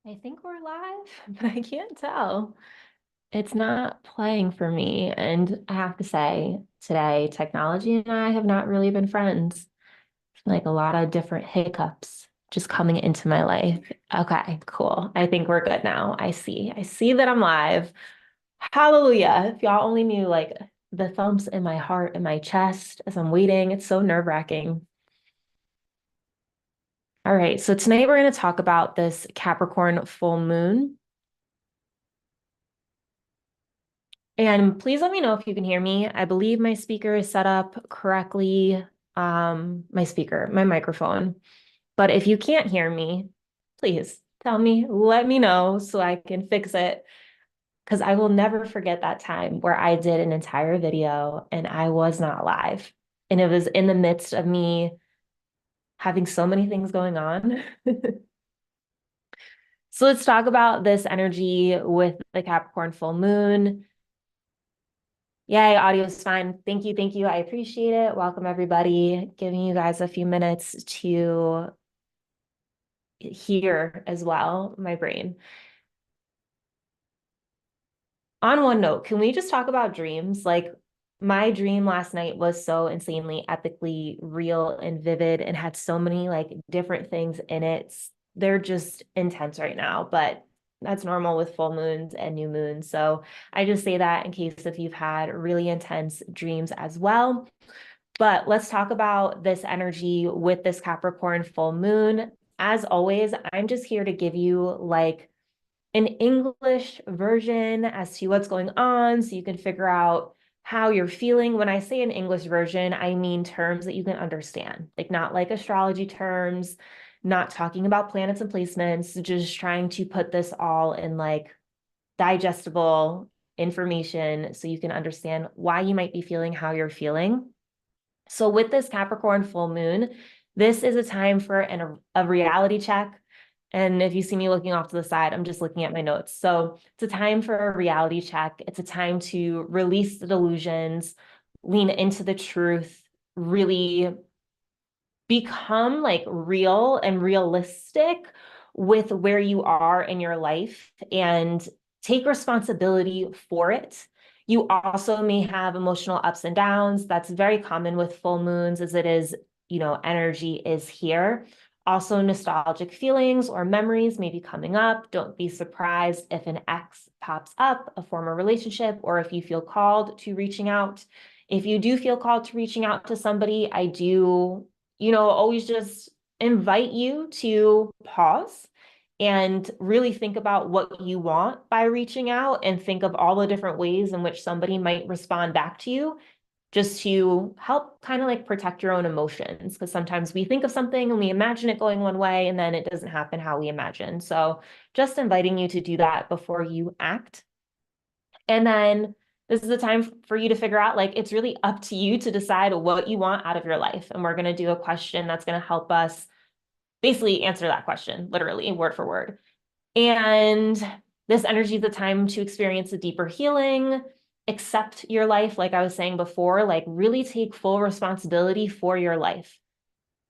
I think we're live, but I can't tell. It's not playing for me. And I have to say, today, technology and I have not really been friends. Like a lot of different hiccups just coming into my life. Okay, cool. I think we're good now. I see that I'm live. Hallelujah. If y'all only knew like the thumps in my heart and my chest as I'm waiting, it's so nerve-wracking. All right, so tonight we're going to talk about this Capricorn full moon. And please let me know if you can hear me. I believe my speaker is set up correctly. My microphone. But if you can't hear me, please tell me, let me know so I can fix it. Because I will never forget that time where I did an entire video and I was not live. And it was in the midst of me having so many things going on. So let's talk about this energy with the Capricorn full moon. Yay, audio is fine. Thank you. Thank you. I appreciate it. Welcome, everybody. Giving you guys a few minutes to hear as well, my brain. On one note, can we just talk about dreams? Like, my dream last night was so insanely epically real and vivid and had so many like different things in it. They're just intense right now, but that's normal with full moons and new moons. So I just say that in case if you've had really intense dreams as well. But let's talk about this energy with this Capricorn full moon. As always, I'm just here to give you like an English version as to what's going on so you can figure out how you're feeling. When I say an English version, I mean terms that you can understand, like not like astrology terms, not talking about planets and placements, just trying to put this all in like digestible information so you can understand why you might be feeling how you're feeling. So with this Capricorn full moon, this is a time for a reality check. And if you see me looking off to the side, I'm just looking at my notes. So it's a time for a reality check. It's a time to release the delusions, lean into the truth, really become like real and realistic with where you are in your life and take responsibility for it. You also may have emotional ups and downs. That's very common with full moons as it is, energy is here. Also, nostalgic feelings or memories may be coming up. Don't be surprised if an ex pops up, a former relationship, or if you feel called to reaching out. If you do feel called to reaching out to somebody, I do always just invite you to pause and really think about what you want by reaching out and think of all the different ways in which somebody might respond back to you just to help kind of like protect your own emotions. Because sometimes we think of something and we imagine it going one way and then it doesn't happen how we imagine. So just inviting you to do that before you act. And then this is the time for you to figure out, like, it's really up to you to decide what you want out of your life. And we're going to do a question that's going to help us basically answer that question, literally, word for word. And this energy is the time to experience a deeper healing, accept your life, like I was saying before, like really take full responsibility for your life.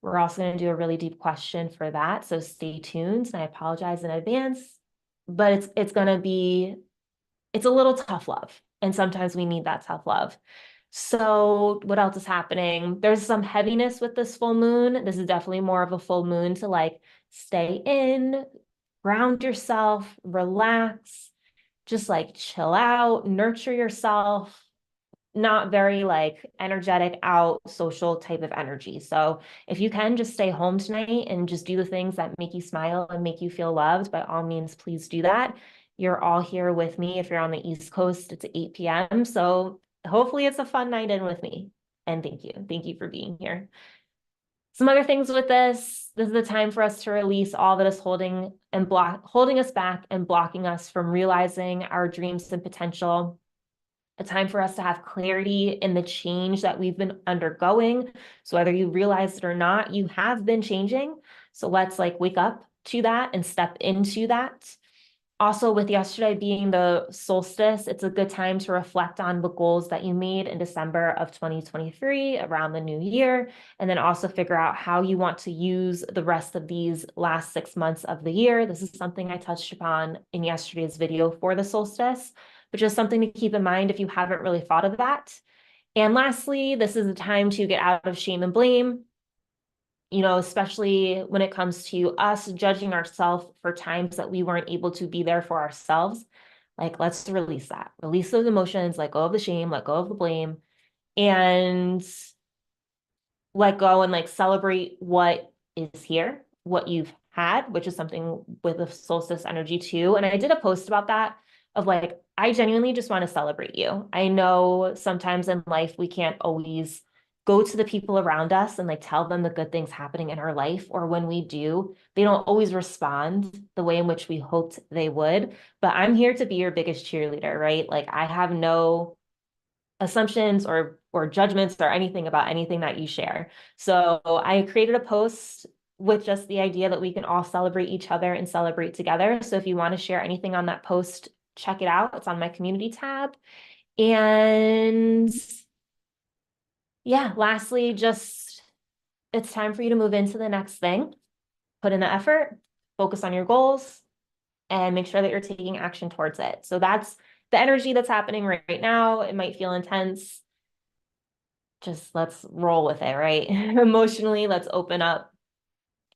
We're also going to do a really deep question for that. So stay tuned. And I apologize in advance, but it's a little tough love. And sometimes we need that tough love. So what else is happening? There's some heaviness with this full moon. This is definitely more of a full moon to like stay in, ground yourself, relax, just like chill out, nurture yourself. Not very like energetic out social type of energy. So if you can just stay home tonight and just do the things that make you smile and make you feel loved, by all means, please do that. You're all here with me. If you're on the East Coast, it's 8 p.m. So hopefully it's a fun night in with me. And thank you. Thank you for being here. Some other things with this is the time for us to release all that is holding us back and blocking us from realizing our dreams and potential. A time for us to have clarity in the change that we've been undergoing. So whether you realize it or not, you have been changing. So let's like wake up to that and step into that. Also, with yesterday being the solstice, it's a good time to reflect on the goals that you made in December of 2023 around the new year, and then also figure out how you want to use the rest of these last 6 months of the year. This is something I touched upon in yesterday's video for the solstice, but just something to keep in mind if you haven't really thought of that. And lastly, this is the time to get out of shame and blame, especially when it comes to us judging ourselves for times that we weren't able to be there for ourselves. Like, let's release that, release those emotions, let go of the shame, let go of the blame, and let go and like celebrate what is here, what you've had, which is something with the solstice energy too. And I did a post about that of like, I genuinely just want to celebrate you. I know sometimes in life we can't always go to the people around us and like tell them the good things happening in our life, or when we do, they don't always respond the way in which we hoped they would. But I'm here to be your biggest cheerleader, right? Like, I have no assumptions or judgments or anything about anything that you share. So I created a post with just the idea that we can all celebrate each other and celebrate together. So if you want to share anything on that post, check it out. It's on my community tab. And yeah, lastly, just it's time for you to move into the next thing. Put in the effort, focus on your goals, and make sure that you're taking action towards it. So that's the energy that's happening right now. It might feel intense. Just let's roll with it, right? Emotionally, let's open up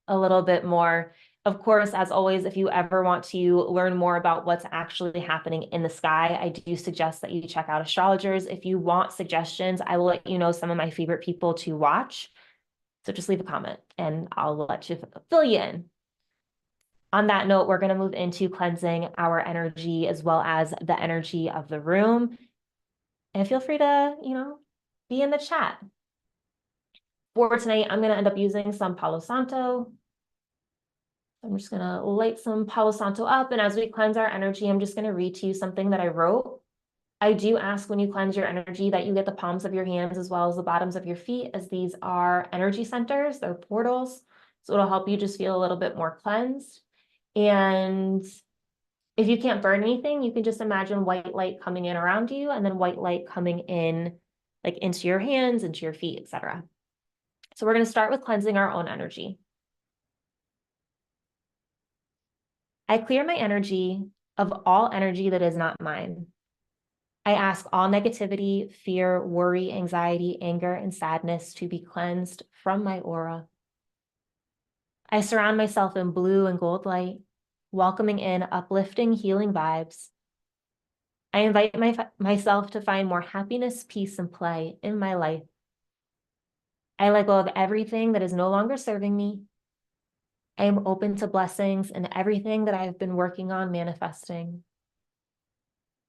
a little bit more. Of course, as always, if you ever want to learn more about what's actually happening in the sky, I do suggest that you check out astrologers. If you want suggestions, I will let you know some of my favorite people to watch. So just leave a comment and I'll let you fill you in. On that note, we're going to move into cleansing our energy as well as the energy of the room. And feel free to, be in the chat. For tonight, I'm going to end up using some Palo Santo. I'm just going to light some Palo Santo up. And as we cleanse our energy, I'm just going to read to you something that I wrote. I do ask when you cleanse your energy that you get the palms of your hands as well as the bottoms of your feet, as these are energy centers, they're portals. So it'll help you just feel a little bit more cleansed. And if you can't burn anything, you can just imagine white light coming in around you and then white light coming in like into your hands, into your feet, etc. So we're going to start with cleansing our own energy. I clear my energy of all energy that is not mine. I ask all negativity, fear, worry, anxiety, anger, and sadness to be cleansed from my aura. I surround myself in blue and gold light, welcoming in uplifting, healing vibes. I invite myself to find more happiness, peace, and play in my life. I let go of everything that is no longer serving me. I am open to blessings and everything that I have been working on manifesting.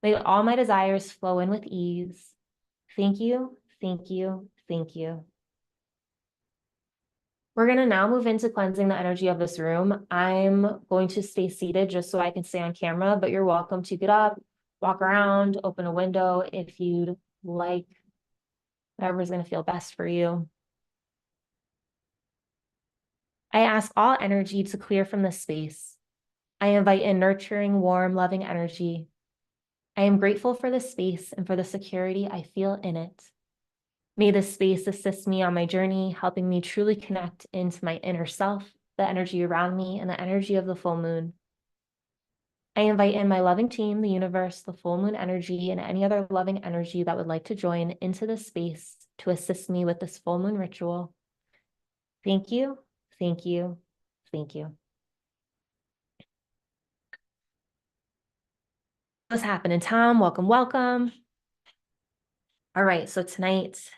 May all my desires flow in with ease. Thank you, thank you, thank you. We're going to now move into cleansing the energy of this room. I'm going to stay seated just so I can stay on camera, but you're welcome to get up, walk around, open a window if you'd like, whatever's going to feel best for you. I ask all energy to clear from this space. I invite in nurturing, warm, loving energy. I am grateful for this space and for the security I feel in it. May this space assist me on my journey, helping me truly connect into my inner self, the energy around me, and the energy of the full moon. I invite in my loving team, the universe, the full moon energy, and any other loving energy that would like to join into this space to assist me with this full moon ritual. Thank you, thank you, thank you. What's happening, Tom? Welcome, welcome. All right, so tonight,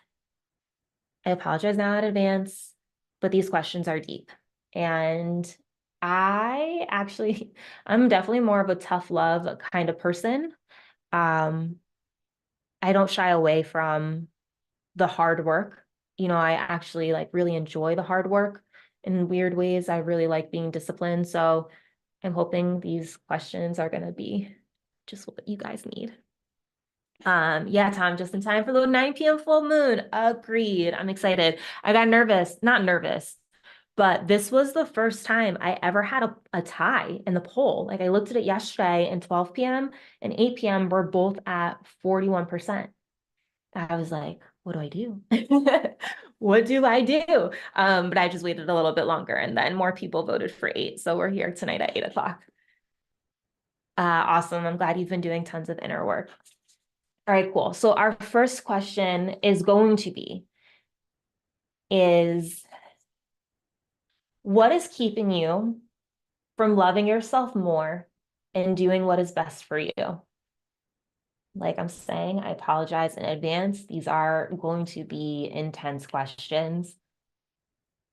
I apologize now in advance, but these questions are deep. And I'm definitely more of a tough love kind of person. I don't shy away from the hard work. I actually like really enjoy the hard work in weird ways. I really like being disciplined. So I'm hoping these questions are going to be just what you guys need. Yeah, Tom, just in time for the 9 p.m. full moon. Agreed. I'm excited. I got nervous, not nervous, But this was the first time I ever had a tie in the poll. Like I looked at it yesterday and 12 p.m. and 8 p.m. were both at 41%. I was like, what do I do? What do I do? But I just waited a little bit longer and then more people voted for 8. So we're here tonight at 8 o'clock. Awesome. I'm glad you've been doing tons of inner work. All right, cool. So our first question is going to be, is what is keeping you from loving yourself more and doing what is best for you? Like I'm saying, I apologize in advance. These are going to be intense questions.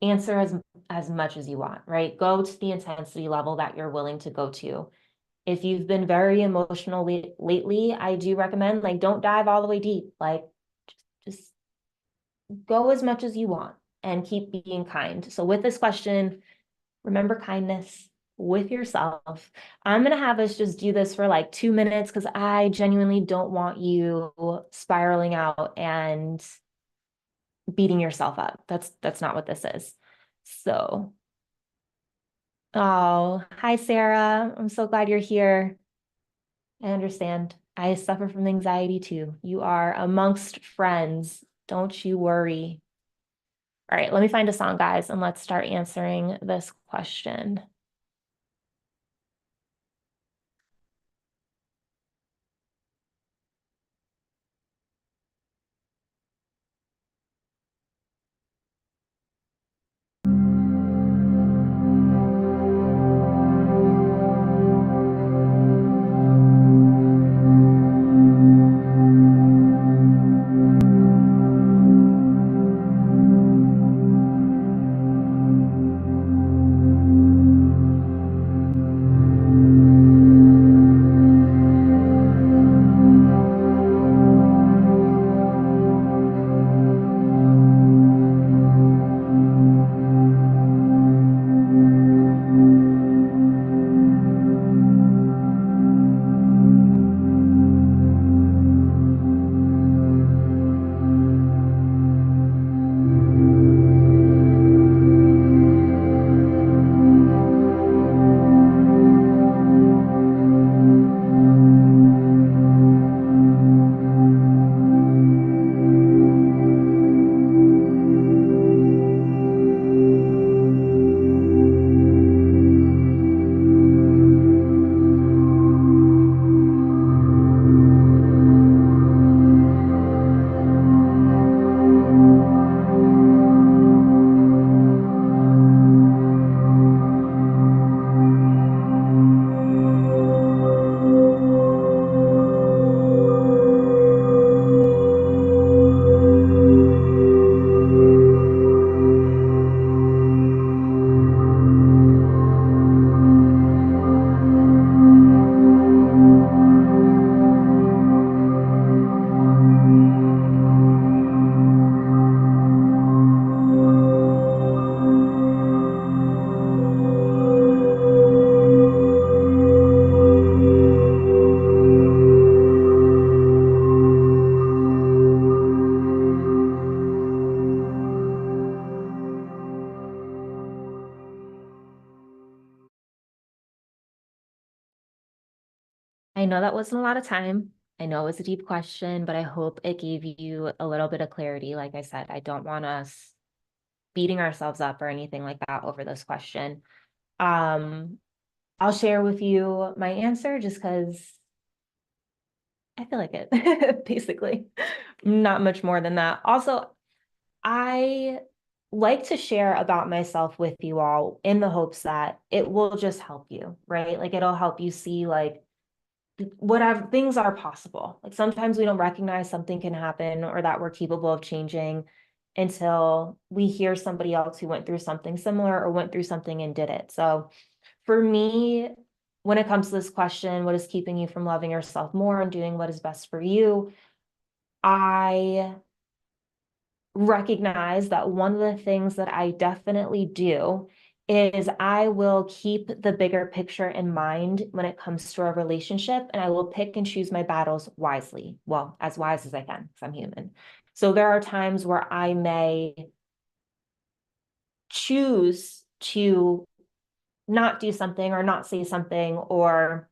Answer as much as you want, right? Go to the intensity level that you're willing to go to. If you've been very emotional lately, I do recommend like don't dive all the way deep. Like just go as much as you want and keep being kind. So with this question, remember kindness with yourself. I'm going to have us just do this for like 2 minutes because I genuinely don't want you spiraling out and beating yourself up. That's not what this is. So, oh, hi, Sarah. I'm so glad you're here. I understand. I suffer from anxiety too. You are amongst friends. Don't you worry. All right, let me find a song, guys, and let's start answering this question. I know that wasn't a lot of time. I know it was a deep question, but I hope it gave you a little bit of clarity. Like I said, I don't want us beating ourselves up or anything like that over this question. Um, I'll share with you my answer just because I feel like it, basically. Not much more than that. Also, I like to share about myself with you all in the hopes that it will just help you, right? Like it'll help you see like whatever things are possible. Like sometimes we don't recognize something can happen or that we're capable of changing until we hear somebody else who went through something similar or went through something and did it. So for me, when it comes to this question, what is keeping you from loving yourself more and doing what is best for you? I recognize that one of the things that I definitely do is I will keep the bigger picture in mind when it comes to a relationship, and I will pick and choose my battles wisely. Well, as wise as I can, because I'm human. So there are times where I may choose to not do something or not say something, or,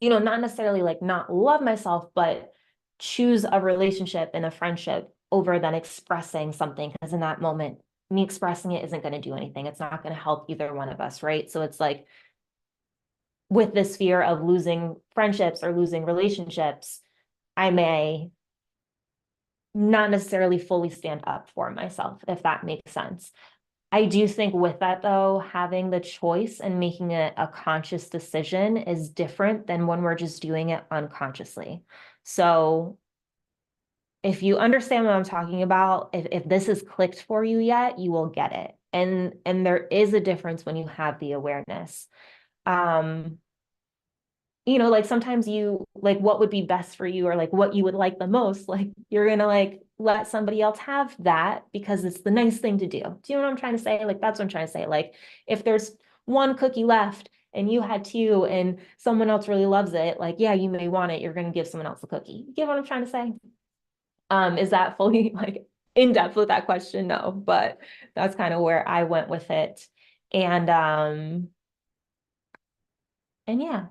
not necessarily like not love myself, but choose a relationship and a friendship over than expressing something. Because in that moment, me expressing it isn't going to do anything. It's not going to help either one of us, right? So it's like with this fear of losing friendships or losing relationships, I may not necessarily fully stand up for myself, if that makes sense. I do think with that, though, having the choice and making it a conscious decision is different than when we're just doing it unconsciously. So if you understand what I'm talking about, if this is clicked for you yet, you will get it. And there is a difference when you have the awareness. Like sometimes you like what would be best for you or like what you would like the most, like you're gonna like let somebody else have that because it's the nice thing to do. Do you know what I'm trying to say? Like that's what I'm trying to say. Like if there's one cookie left and you had two and someone else really loves it, like yeah, you may want it. You're gonna give someone else a cookie. You get what I'm trying to say? Is that fully like in depth with that question? No, but that's kind of where I went with it. And yeah.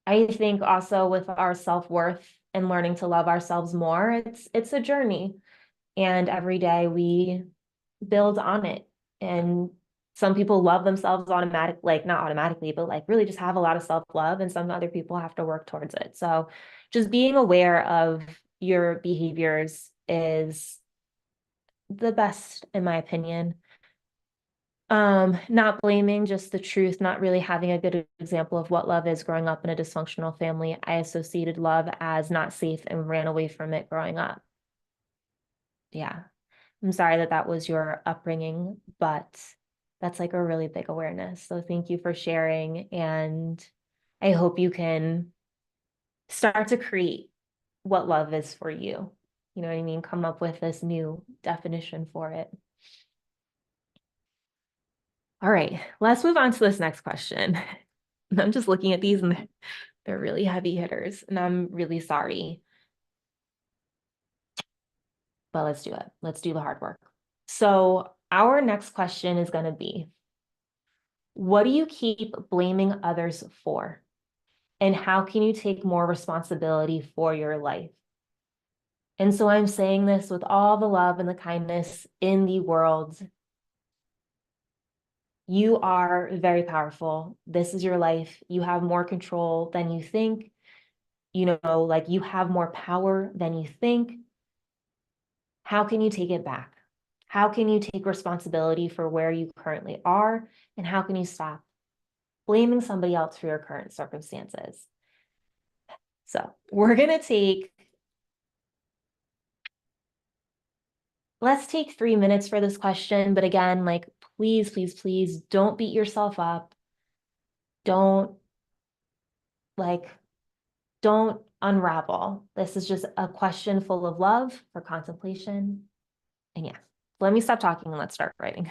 I think also with our self-worth and learning to love ourselves more, it's a journey. And every day we build on it. And some people love themselves automatic, like not automatically, but like really just have a lot of self-love, and some other people have to work towards it. So just being aware of your behaviors is the best, in my opinion. Not blaming, just the truth, not really having a good example of what love is growing up in a dysfunctional family. I associated love as not safe and ran away from it growing up. Yeah. I'm sorry that that was your upbringing, but that's like a really big awareness. So thank you for sharing. And I hope you can start to create what love is for you. You know what I mean? Come up with this new definition for it. All right, let's move on to this next question. I'm just looking at these and they're really heavy hitters, and I'm really sorry. But let's do it. Let's do the hard work. So our next question is going to be, what do you keep blaming others for? And how can you take more responsibility for your life? And so I'm saying this with all the love and the kindness in the world. You are very powerful. This is your life. You have more control than you think. Like you have more power than you think. How can you take it back? How can you take responsibility for where you currently are? And how can you stop blaming somebody else for your current circumstances? So let's take 3 minutes for this question. But again, like, please, please, please don't beat yourself up. Don't don't unravel. This is just a question full of love for contemplation. And yeah, let me stop talking and let's start writing.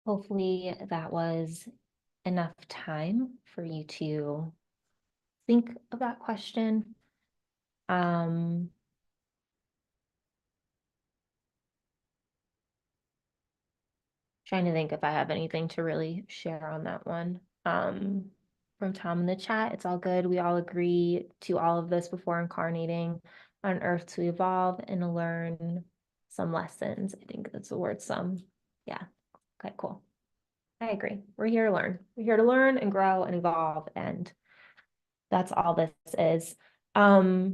Hopefully that was enough time for you to think of that question. Trying to think if I have anything to really share on that one. From Tom in the chat, it's all good. We all agree to all of this before incarnating on Earth to evolve and learn some lessons. I think that's the word some. Yeah. Okay, cool. I agree. We're here to learn. We're here to learn and grow and evolve, and that's all this is. Yeah.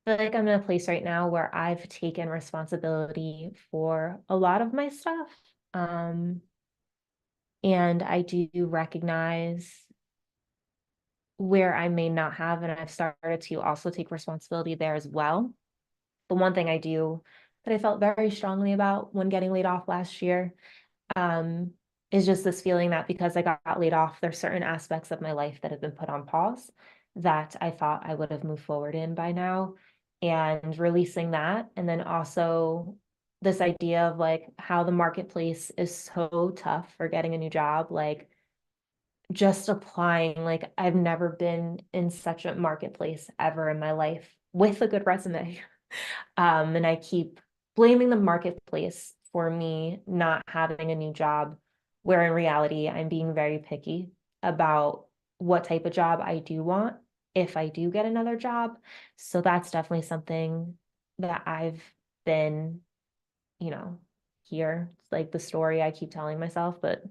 I feel like I'm in a place right now where I've taken responsibility for a lot of my stuff. And I do recognize where I may not have, and I've started to also take responsibility there as well. The one thing I do that I felt very strongly about when getting laid off last year, is just this feeling that because I got laid off, there's certain aspects of my life that have been put on pause that I thought I would have moved forward in by now, and releasing that. And then also this idea of like how the marketplace is so tough for getting a new job, like just applying, like I've never been in such a marketplace ever in my life with a good resume. And I keep blaming the marketplace for me not having a new job, where in reality, I'm being very picky about what type of job I do want if I do get another job. So that's definitely something that I've been, you know, here. It's like the story I keep telling myself, but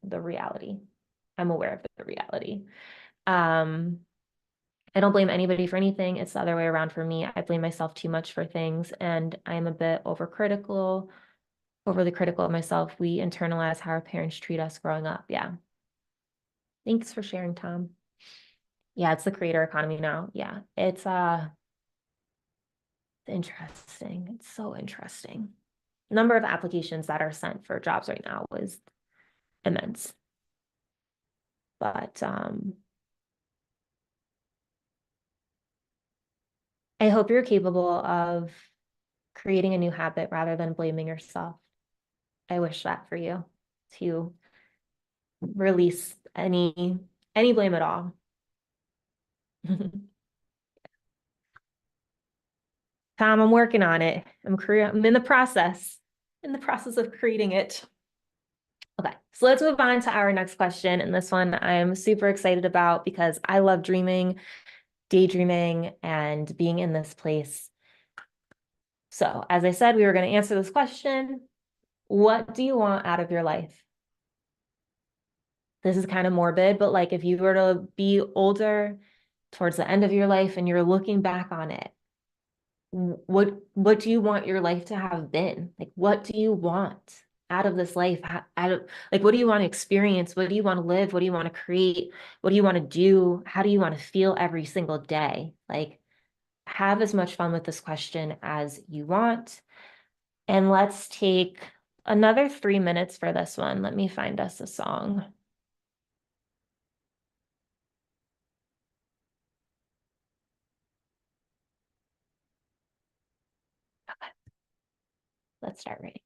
the reality, I'm aware of the reality. I don't blame anybody for anything. It's the other way around for me. I blame myself too much for things, and I'm a bit overly critical of myself. We internalize how our parents treat us growing up. Yeah. Thanks for sharing, Tom. Yeah, it's the creator economy now. Yeah. It's interesting. It's so interesting. Number of applications that are sent for jobs right now is immense. But I hope you're capable of creating a new habit rather than blaming yourself. I wish that for you, to release any blame at all. Tom, I'm working on it. I'm in the process of creating it. Okay, so let's move on to our next question. And this one I'm super excited about because I love dreaming, daydreaming, and being in this place. So, as I said, we were going to answer this question. What do you want out of your life? This is kind of morbid, but like if you were to be older towards the end of your life and you're looking back on it, what do you want your life to have been? Like, what do you want out of this life? Out of, like, what do you want to experience? What do you want to live? What do you want to create? What do you want to do? How do you want to feel every single day? Like, have as much fun with this question as you want. And let's take another 3 minutes for this one. Let me find us a song. Okay. Let's start writing.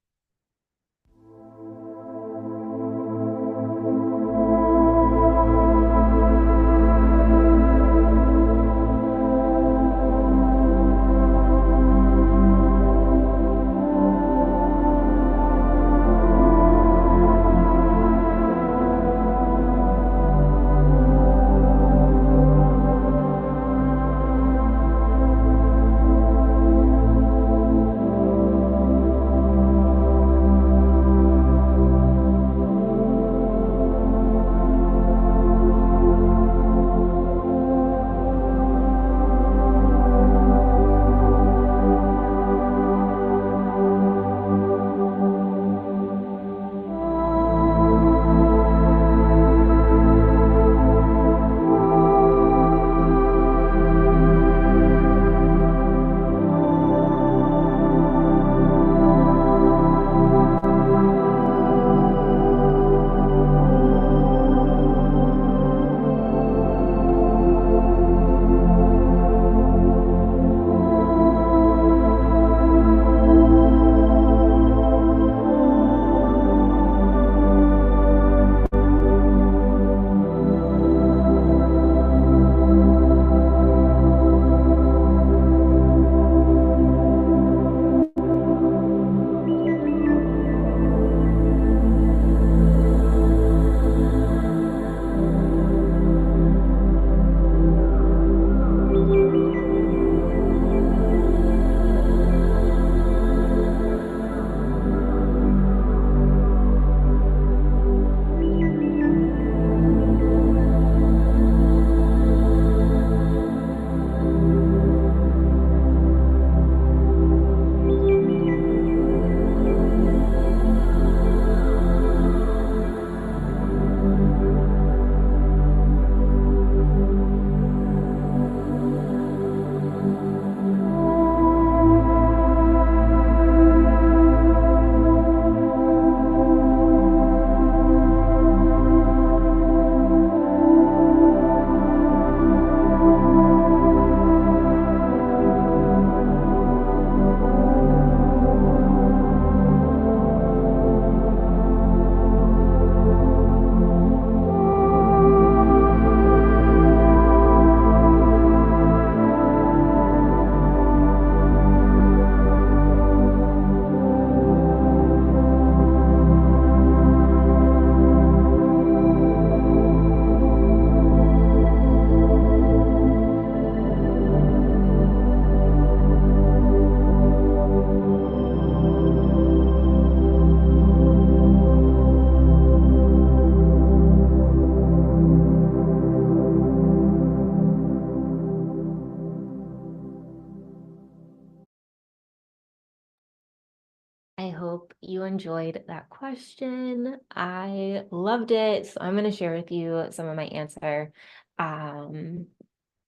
hope you enjoyed that question. I loved it. So I'm going to share with you some of my answer. And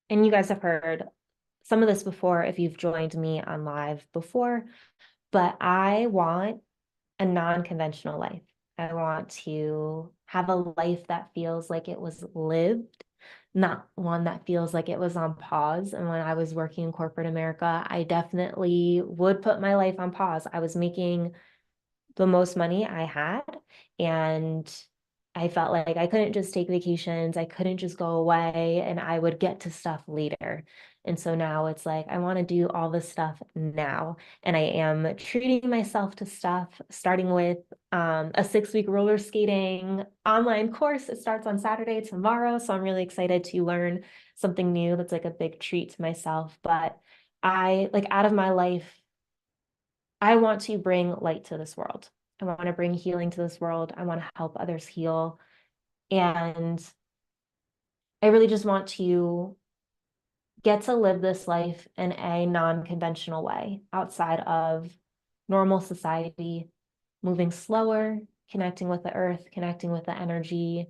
you guys have heard some of this before if you've joined me on live before, but I want a non-conventional life. I want to have a life that feels like it was lived, not one that feels like it was on pause. And when I was working in corporate America, I definitely would put my life on pause. I was making the most money I had, and I felt like I couldn't just take vacations. I couldn't just go away, and I would get to stuff later. And so now it's like, I want to do all this stuff now. And I am treating myself to stuff, starting with a 6-week roller skating online course. It starts on Saturday tomorrow. So I'm really excited to learn something new. That's like a big treat to myself. But I like out of my life, I want to bring light to this world. I want to bring healing to this world. I want to help others heal. And I really just want to get to live this life in a non-conventional way outside of normal society, moving slower, connecting with the earth, connecting with the energy,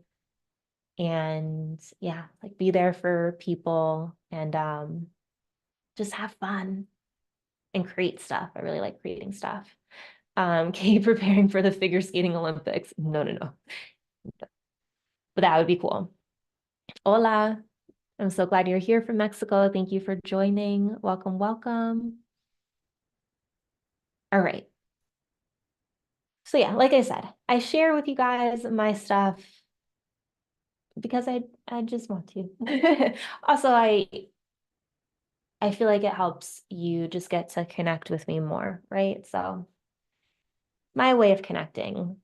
and yeah, like be there for people and just have fun and create stuff. I really like creating stuff. Kate preparing for the figure skating Olympics. No. But that would be cool. Hola. I'm so glad you're here from Mexico. Thank you for joining. Welcome, welcome. All right. So yeah, like I said, I share with you guys my stuff because I just want to. Also, I feel like it helps you just get to connect with me more, right? So my way of connecting.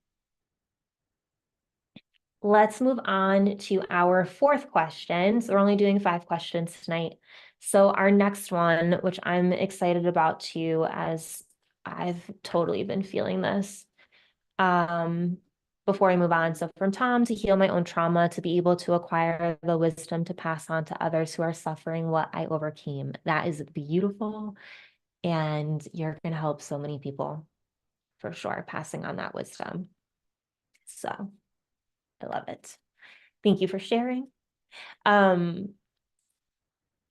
Let's move on to our 4th question. So we're only doing 5 questions tonight. So our next one, which I'm excited about too, as I've totally been feeling this. Before I move on, so from Tom, to heal my own trauma, to be able to acquire the wisdom to pass on to others who are suffering what I overcame. That is beautiful. And you're going to help so many people for sure, passing on that wisdom. So I love it. Thank you for sharing. Our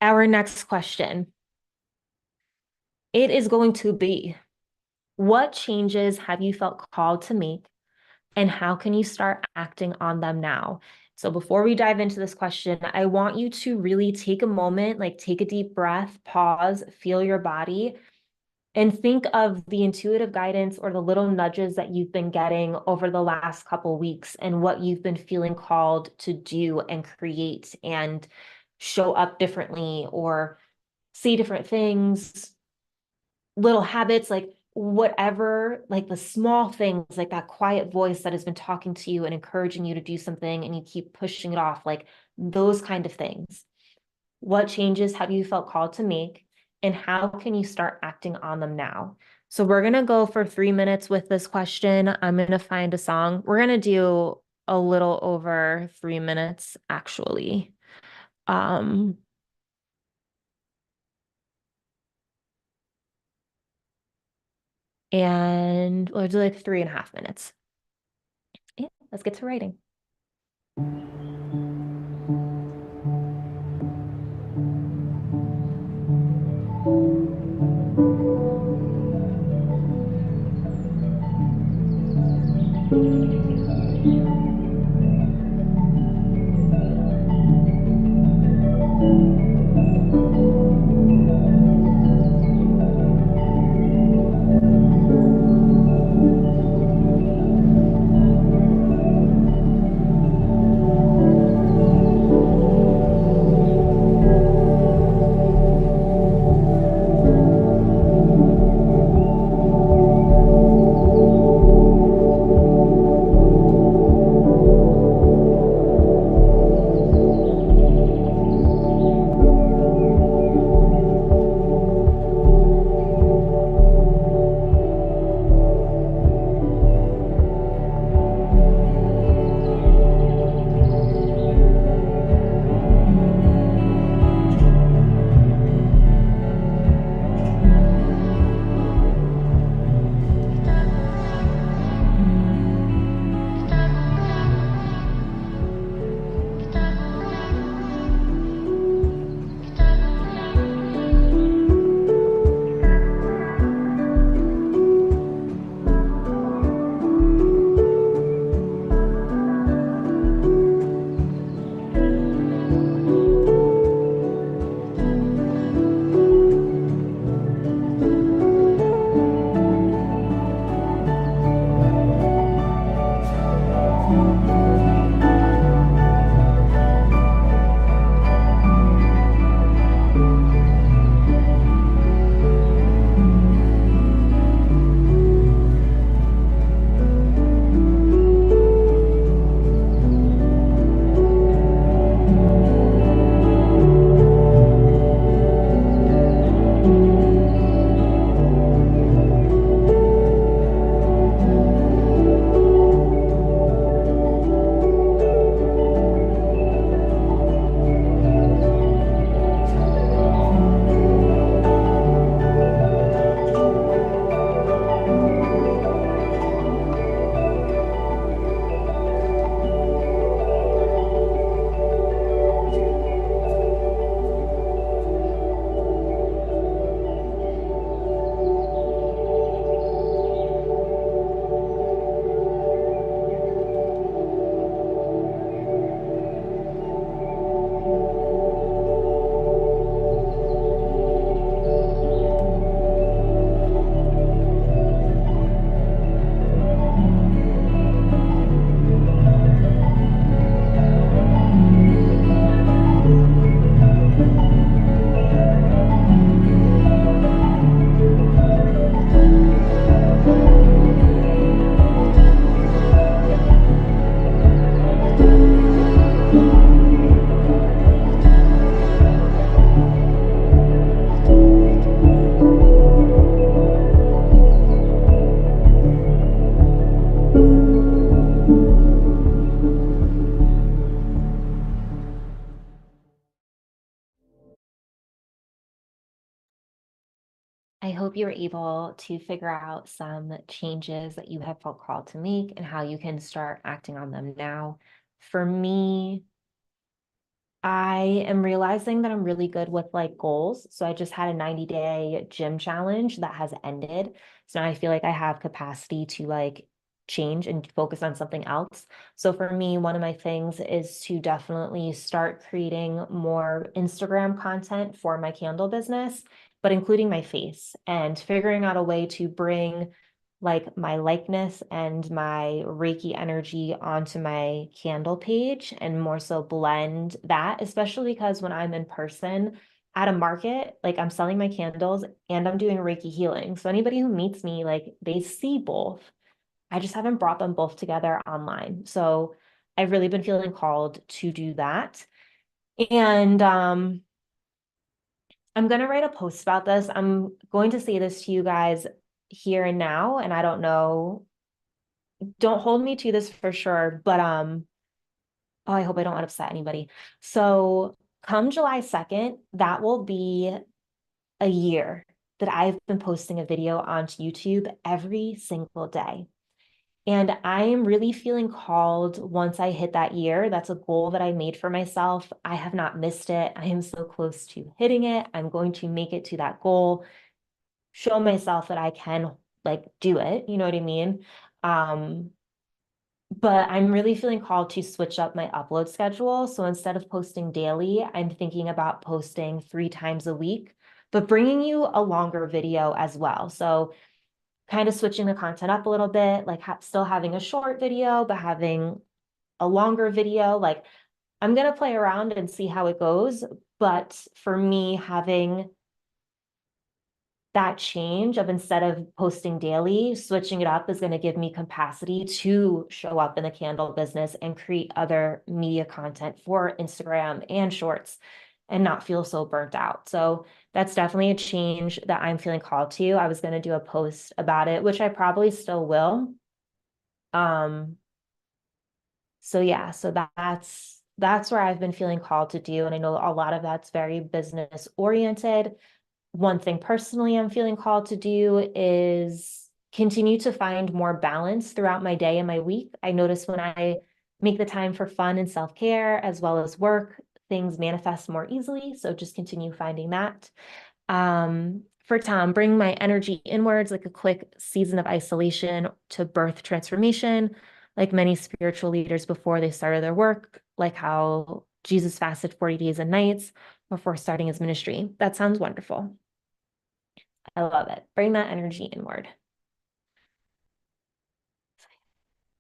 next question. It is going to be, what changes have you felt called to make, and how can you start acting on them now? So before we dive into this question, I want you to really take a moment, like take a deep breath, pause, feel your body, and think of the intuitive guidance or the little nudges that you've been getting over the last couple weeks and what you've been feeling called to do and create and show up differently or say different things, little habits, like whatever, like the small things, like that quiet voice that has been talking to you and encouraging you to do something and you keep pushing it off, like those kind of things. What changes have you felt called to make, and how can you start acting on them now? So we're going to go for 3 minutes with this question. I'm going to find a song. We're going to do a little over 3 minutes, actually. And we'll do like 3.5 minutes. Yeah, let's get to writing. hope you were able to figure out some changes that you have felt called to make and how you can start acting on them now. For me, I am realizing that I'm really good with like goals. So I just had a 90-day gym challenge that has ended. So now I feel like I have capacity to like change and focus on something else. So for me, one of my things is to definitely start creating more Instagram content for my candle business, but including my face and figuring out a way to bring like my likeness and my Reiki energy onto my candle page and more so blend that, especially because when I'm in person at a market, like I'm selling my candles and I'm doing Reiki healing. So anybody who meets me, like they see both. I just haven't brought them both together online. So I've really been feeling called to do that. And I'm going to write a post about this. I'm going to say this to you guys here and now, and I don't know, don't hold me to this for sure, but oh, I hope I don't upset anybody. So come July 2nd, that will be a year that I've been posting a video onto YouTube every single day. And I am really feeling called once I hit that year. That's a goal that I made for myself. I have not missed it. I am so close to hitting it. I'm going to make it to that goal, show myself that I can like do it. You know what I mean? But I'm really feeling called to switch up my upload schedule. So instead of posting daily, I'm thinking about posting 3 times a week, but bringing you a longer video as well. So kind of switching the content up a little bit, like still having a short video, but having a longer video. Like I'm going to play around and see how it goes. But for me, having that change of instead of posting daily, switching it up is going to give me capacity to show up in the candle business and create other media content for Instagram and shorts and not feel so burnt out. So that's definitely a change that I'm feeling called to. I was going to do a post about it, which I probably still will. So yeah, so that's where I've been feeling called to do. And I know a lot of that's very business oriented. One thing personally I'm feeling called to do is continue to find more balance throughout my day and my week. I notice when I make the time for fun and self-care as well as work, things manifest more easily. So just continue finding that. For Tom, bring my energy inwards, like a quick season of isolation to birth transformation, like many spiritual leaders before they started their work, like how Jesus fasted 40 days and nights before starting his ministry. That sounds wonderful. I love it. Bring that energy inward.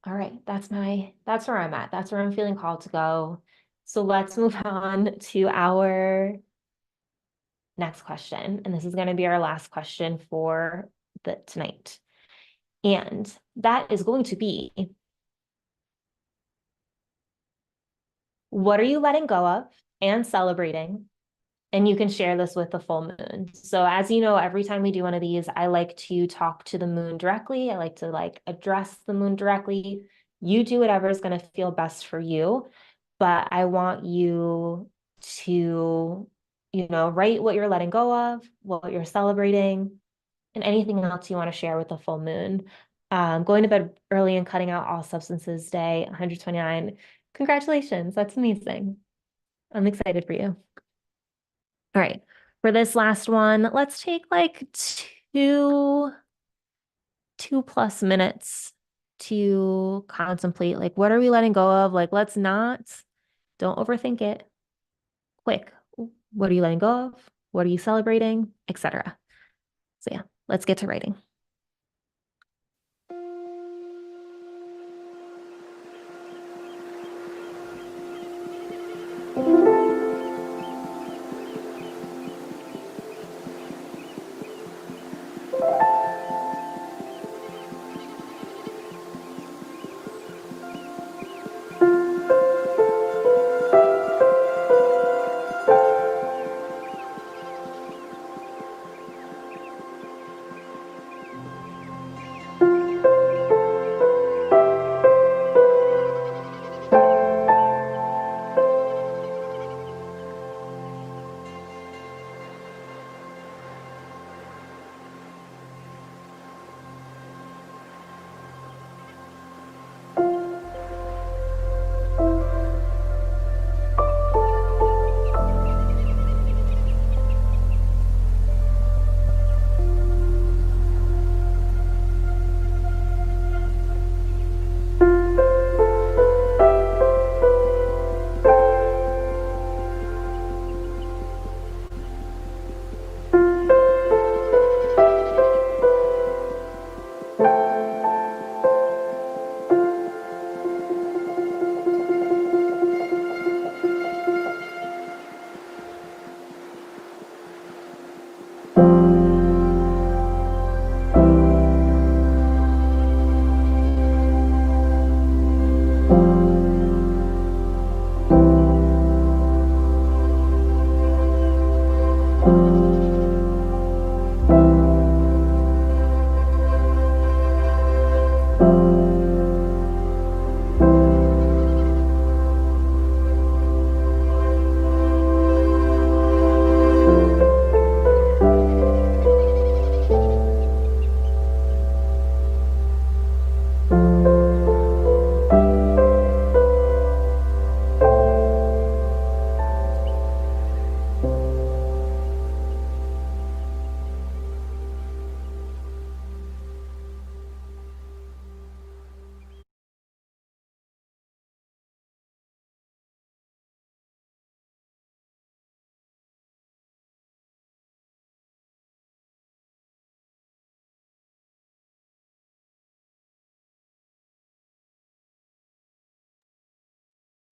All right, that's where I'm at. That's where I'm feeling called to go. So let's move on to our next question. And this is going to be our last question for tonight. And that is going to be, what are you letting go of and celebrating? And you can share this with the full moon. So as you know, every time we do one of these, I like to talk to the moon directly. I like to like address the moon directly. You do whatever is going to feel best for you. But I want you to, write what you're letting go of, what you're celebrating, and anything else you want to share with the full moon. Going to bed early and cutting out all substances day, 129. Congratulations. That's amazing. I'm excited for you. All right. For this last one, let's take like two plus minutes to contemplate, like, what are we letting go of? Like, don't overthink it. Quick. What are you letting go of? What are you celebrating? Etc. So yeah, let's get to writing.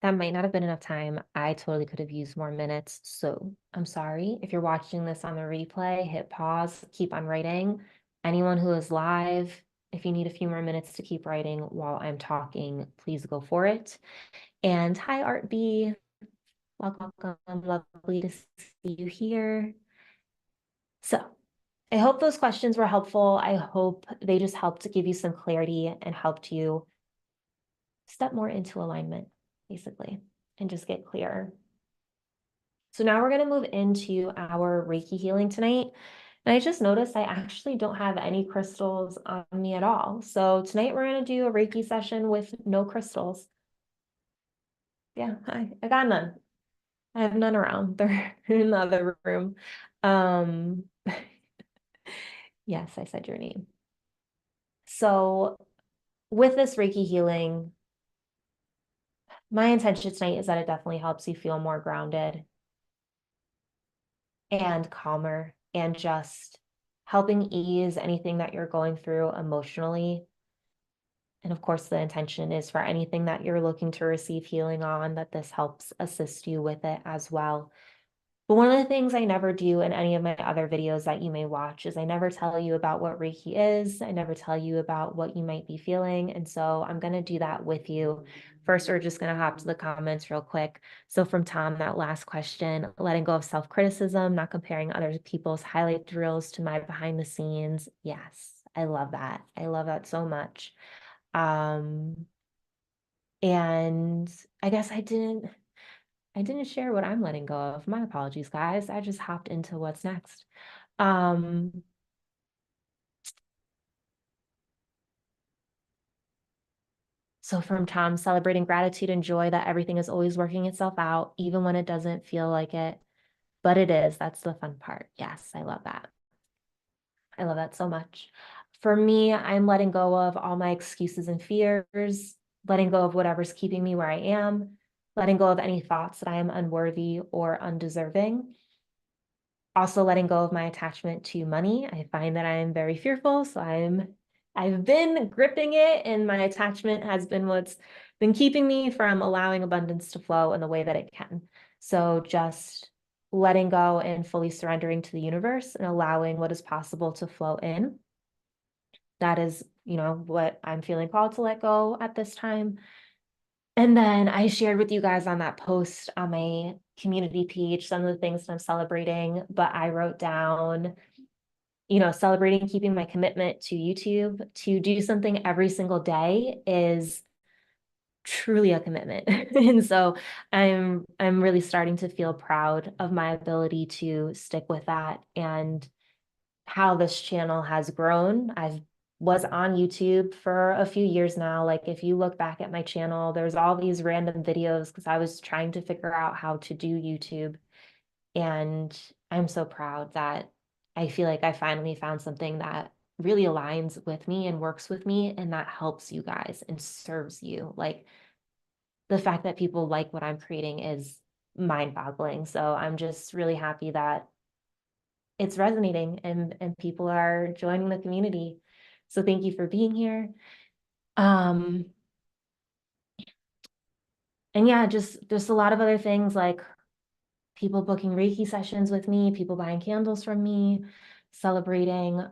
That might not have been enough time. I totally could have used more minutes. So I'm sorry. If you're watching this on the replay, hit pause, keep on writing. Anyone who is live, if you need a few more minutes to keep writing while I'm talking, please go for it. And hi, Art B. Welcome, lovely to see you here. So I hope those questions were helpful. I hope they just helped to give you some clarity and helped you step more into alignment, basically, and just get clearer. So now we're going to move into our Reiki healing tonight. And I just noticed I actually don't have any crystals on me at all. So tonight we're going to do a Reiki session with no crystals. Yeah, I got none. I have none around. They're in the other room. Yes, I said your name. So with this Reiki healing, my intention tonight is that it definitely helps you feel more grounded and calmer and just helping ease anything that you're going through emotionally. And of course, the intention is for anything that you're looking to receive healing on, that this helps assist you with it as well. But one of the things I never do in any of my other videos that you may watch is I never tell you about what Reiki is. I never tell you about what you might be feeling. And so I'm going to do that with you. First, we're just going to hop to the comments real quick. So from Tom, that last question, letting go of self-criticism, not comparing other people's highlight reels to my behind the scenes. Yes, I love that. I love that so much. And I guess I didn't share what I'm letting go of. My apologies, guys. I just hopped into what's next. Um, so from Tom, celebrating gratitude and joy that everything is always working itself out, even when it doesn't feel like it, but it is. That's the fun part. Yes, I love that. I love that so much. For me, I'm letting go of all my excuses and fears, letting go of whatever's keeping me where I am, letting go of any thoughts that I am unworthy or undeserving. Also letting go of my attachment to money. I find that I'm very fearful, so I've been gripping it, and my attachment has been what's been keeping me from allowing abundance to flow in the way that it can. So just letting go and fully surrendering to the universe and allowing what is possible to flow in. That is, what I'm feeling called to let go at this time. And then I shared with you guys on that post on my community page some of the things that I'm celebrating, but I wrote down, celebrating keeping my commitment to YouTube. To do something every single day is truly a commitment. And so I'm really starting to feel proud of my ability to stick with that and how this channel has grown. I've was on YouTube for a few years now. Like if you look back at my channel, there's all these random videos because I was trying to figure out how to do YouTube. And I'm so proud that I feel like I finally found something that really aligns with me and works with me and that helps you guys and serves you. Like the fact that people like what I'm creating is mind-boggling. So I'm just really happy that it's resonating and people are joining the community. So thank you for being here. And yeah, just a lot of other things like people booking Reiki sessions with me, people buying candles from me, celebrating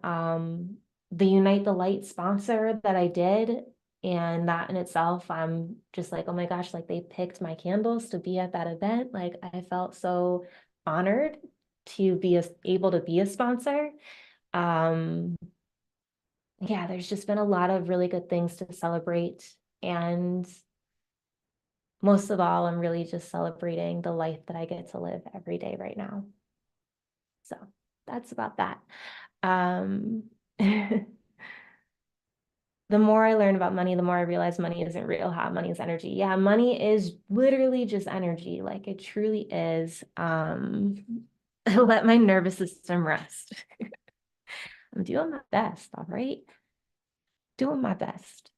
the Unite the Light sponsor that I did. And that in itself, I'm just like, oh my gosh, like they picked my candles to be at that event. Like I felt so honored to be able to be a sponsor. Um, yeah, there's just been a lot of really good things to celebrate. And most of all, I'm really just celebrating the life that I get to live every day right now. So that's about that. Um, the more I learn about money, the more I realize money isn't real. How money is energy. Yeah, money is literally just energy. Like it truly is. Let my nervous system rest. I'm doing my best, all right? Doing my best.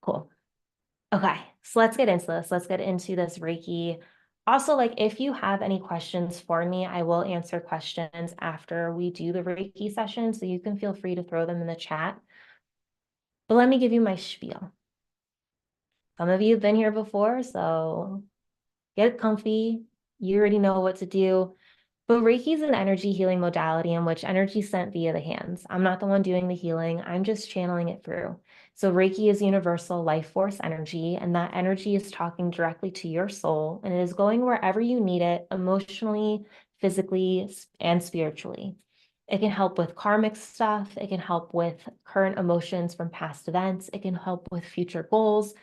Cool. Okay, so let's get into this. Let's get into this Reiki. Also, like if you have any questions for me, I will answer questions after we do the Reiki session, so you can feel free to throw them in the chat. But let me give you my spiel. Some of you have been here before, so get comfy. You already know what to do. But Reiki is an energy healing modality in which energy is sent via the hands. I'm not the one doing the healing. I'm just channeling it through. So Reiki is universal life force energy, and that energy is talking directly to your soul, and it is going wherever you need it, emotionally, physically, and spiritually. It can help with karmic stuff. It can help with current emotions from past events. It can help with future goals.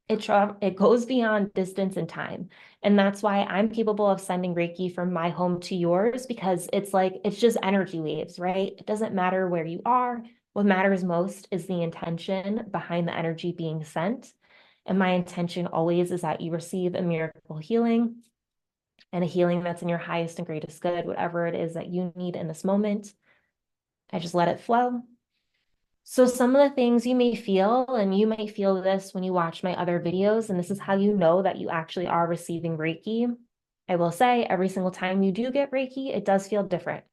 It goes beyond distance and time. And that's why I'm capable of sending Reiki from my home to yours, because it's like, it's just energy waves, right? It doesn't matter where you are. What matters most is the intention behind the energy being sent. And my intention always is that you receive a miracle healing, and a healing that's in your highest and greatest good, whatever it is that you need in this moment. I just let it flow. So some of the things you may feel, and you might feel this when you watch my other videos, and this is how you know that you actually are receiving Reiki. I will say every single time you do get Reiki, it does feel different,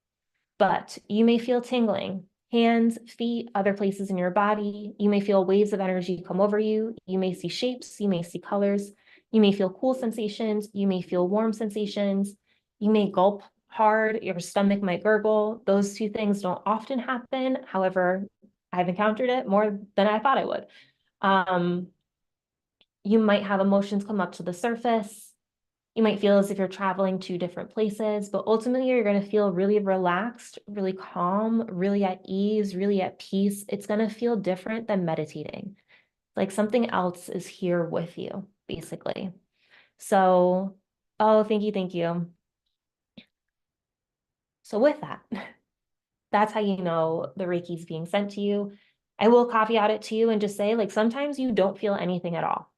but you may feel tingling, hands, feet, other places in your body. You may feel waves of energy come over you. You may see shapes, you may see colors. You may feel cool sensations. You may feel warm sensations. You may gulp hard, your stomach might gurgle. Those two things don't often happen. However, I've encountered it more than I thought I would. Um, you might have emotions come up to the surface. You might feel as if you're traveling to different places, but ultimately you're going to feel really relaxed, really calm, really at ease, really at peace. It's going to feel different than meditating. Like something else is here with you, basically. So, oh, thank you, thank you. So with that, that's how you know the Reiki is being sent to you. I will caveat it to you and just say, like, sometimes you don't feel anything at all.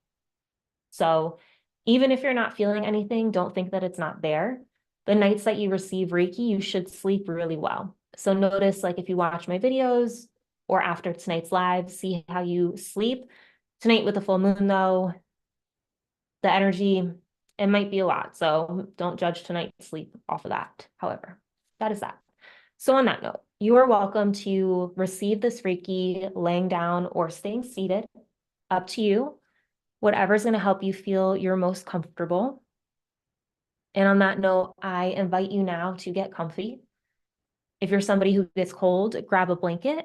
So even if you're not feeling anything, don't think that it's not there. The nights that you receive Reiki, you should sleep really well. So notice, like, if you watch my videos or after tonight's live, see how you sleep. Tonight with the full moon, though, the energy, it might be a lot. So don't judge tonight's sleep off of that. However, that is that. So on that note, you are welcome to receive this Reiki laying down or staying seated, up to you. Whatever's going to help you feel your most comfortable. And on that note, I invite you now to get comfy. If you're somebody who gets cold, grab a blanket.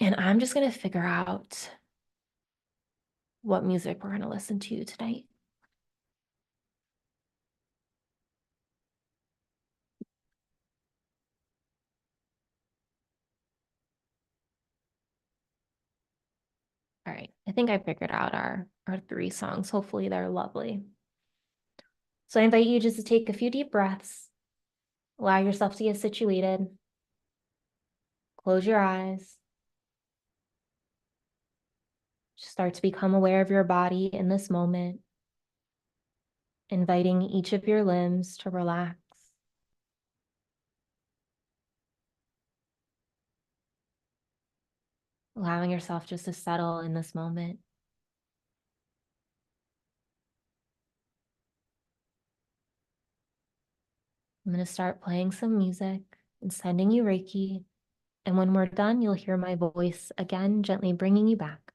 And I'm just going to figure out what music we're going to listen to tonight. All right, I think I figured out our three songs. Hopefully they're lovely. So I invite you just to take a few deep breaths, allow yourself to get situated, close your eyes, just start to become aware of your body in this moment, inviting each of your limbs to relax. Allowing yourself just to settle in this moment. I'm going to start playing some music and sending you Reiki. And when we're done, you'll hear my voice again, gently bringing you back.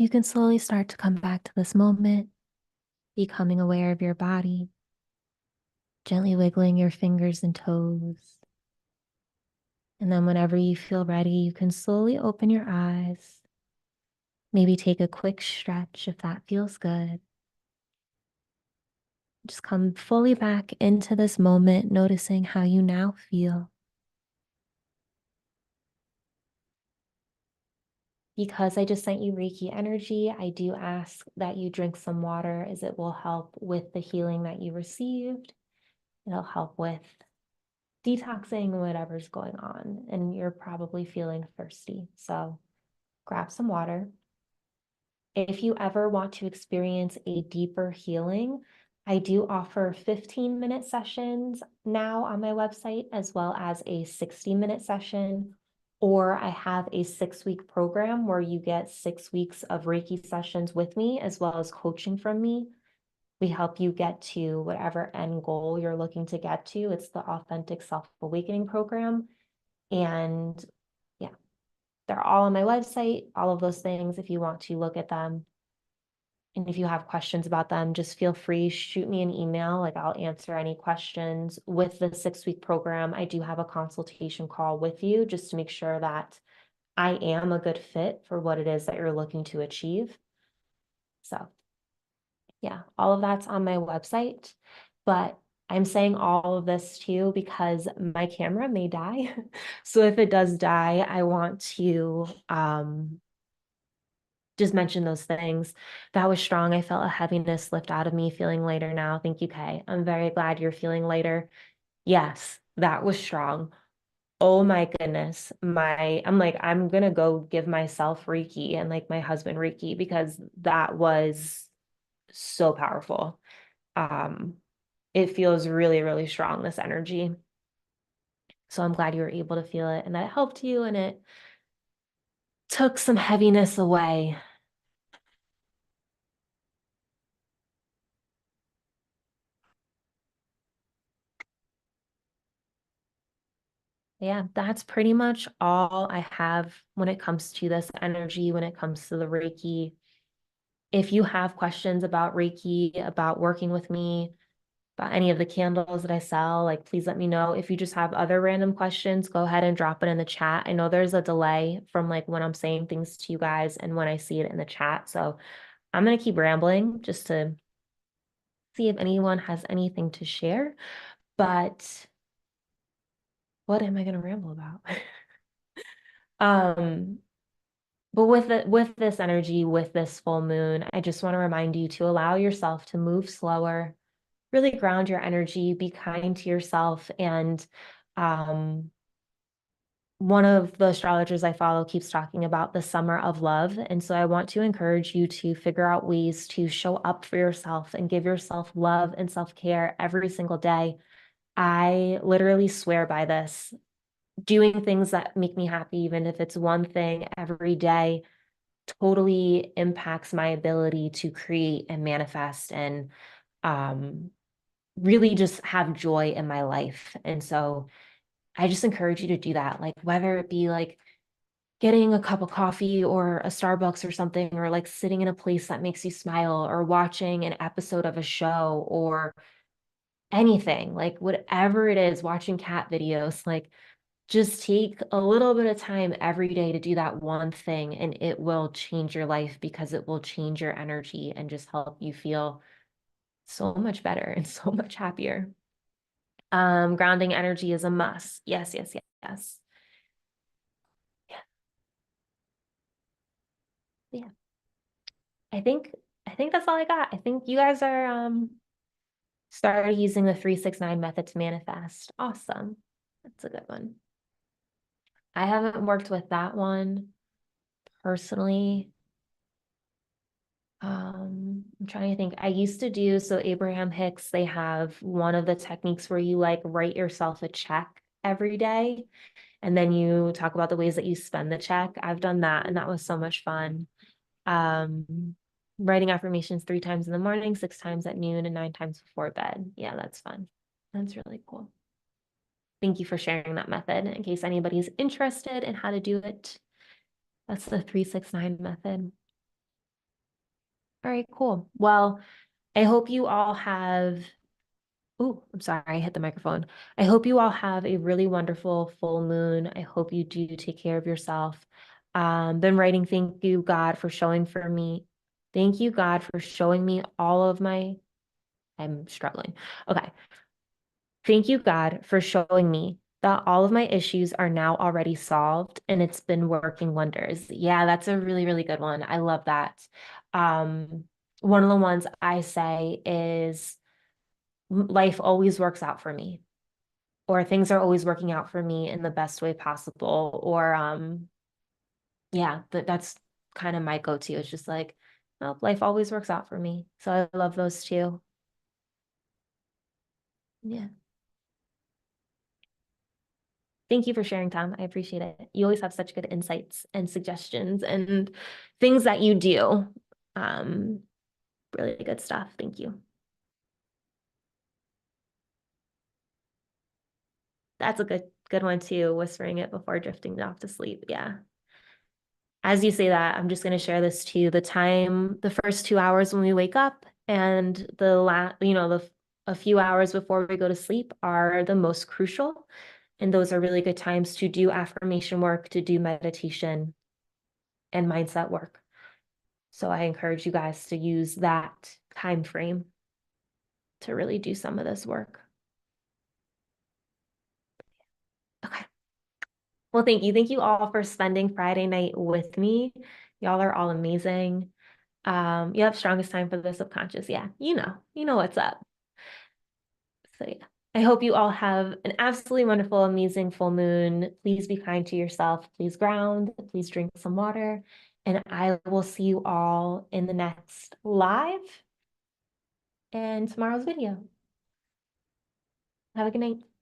you can slowly start to come back to this moment, becoming aware of your body, gently wiggling your fingers and toes. And then whenever you feel ready, you can slowly open your eyes. Maybe take a quick stretch if that feels good. Just come fully back into this moment, noticing how you now feel. Because I just sent you Reiki energy, I do ask that you drink some water as it will help with the healing that you received. It'll help with detoxing whatever's going on, and you're probably feeling thirsty. So grab some water. If you ever want to experience a deeper healing, I do offer 15-minute sessions now on my website, as well as a 60-minute session. Or I have a 6-week program where you get 6 weeks of Reiki sessions with me, as well as coaching from me. We help you get to whatever end goal you're looking to get to. It's the Authentic Self-Awakening program. And yeah, they're all on my website, all of those things if you want to look at them. And if you have questions about them, just feel free, shoot me an email. Like, I'll answer any questions. With the 6-week program, I do have a consultation call with you just to make sure that I am a good fit for what it is that you're looking to achieve. So yeah, all of that's on my website, but I'm saying all of this to you because my camera may die. So if it does die, I want to just mention those things. That was strong. I felt a heaviness lift out of me, feeling lighter now. Thank you, Kay. I'm very glad you're feeling lighter. Yes, that was strong. Oh my goodness. I'm like, I'm gonna go give myself Reiki and like my husband Reiki because that was so powerful. Um, it feels really, really strong, this energy. So I'm glad you were able to feel it and that it helped you and it took some heaviness away. Yeah, that's pretty much all I have when it comes to this energy, when it comes to the Reiki. If you have questions about Reiki, about working with me, about any of the candles that I sell, like please let me know. If you just have other random questions, go ahead and drop it in the chat. I know there's a delay from like when I'm saying things to you guys and when I see it in the chat. So I'm going to keep rambling just to see if anyone has anything to share. But what am I going to ramble about? um, But with this energy, with this full moon, I just want to remind you to allow yourself to move slower, really ground your energy, be kind to yourself. And one of the astrologers I follow keeps talking about the summer of love. And so I want to encourage you to figure out ways to show up for yourself and give yourself love and self-care every single day. I literally swear by this. Doing things that make me happy, even if it's one thing every day, totally impacts my ability to create and manifest and really just have joy in my life. And so I just encourage you to do that. Like whether it be like getting a cup of coffee or a Starbucks or something, or like sitting in a place that makes you smile, or watching an episode of a show, or anything, like whatever it is, watching cat videos, like just take a little bit of time every day to do that one thing, and it will change your life because it will change your energy and just help you feel so much better and so much happier. Grounding energy is a must. Yes, yes, yes, yes. Yeah. Yeah. I think I think that's all I got. I think you guys are started using the 369 method to manifest. Awesome. That's a good one. I haven't worked with that one personally. I'm trying to think. I used to do, so Abraham Hicks, they have one of the techniques where you like write yourself a check every day, and then you talk about the ways that you spend the check. I've done that, and that was so much fun. Um, Writing affirmations 3 times in the morning, 6 times at noon, and 9 times before bed. Yeah, that's fun. That's really cool. Thank you for sharing that method. In case anybody's interested in how to do it, that's the 369 method. All right, cool. Well, I hope you all have, oh, I'm sorry, I hit the microphone. I hope you all have a really wonderful full moon. I hope you do take care of yourself. Been writing, thank you, God, for showing for me. Thank you, God, for showing me all of my, I'm struggling. Okay. Thank you, God, for showing me that all of my issues are now already solved and it's been working wonders. Yeah, that's a really, really good one. I love that. Um, one of the ones I say is life always works out for me, or things are always working out for me in the best way possible. Or yeah, that's kind of my go-to. It's just like, well, life always works out for me. So I love those two. Yeah. Thank you for sharing, Tom. I appreciate it. You always have such good insights and suggestions and things that you do. Um, really good stuff. Thank you. That's a good one too, whispering it before drifting off to sleep. Yeah. As you say that, I'm just going to share this too. The time, the first 2 hours when we wake up and the a few hours before we go to sleep are the most crucial. And those are really good times to do affirmation work, to do meditation and mindset work. So I encourage you guys to use that time frame to really do some of this work. Okay. Well, thank you. Thank you all for spending Friday night with me. Y'all are all amazing. You have strongest time for the subconscious. Yeah, you know what's up. So yeah, I hope you all have an absolutely wonderful, amazing full moon. Please be kind to yourself. Please ground. Please drink some water. And I will see you all in the next live and tomorrow's video. Have a good night.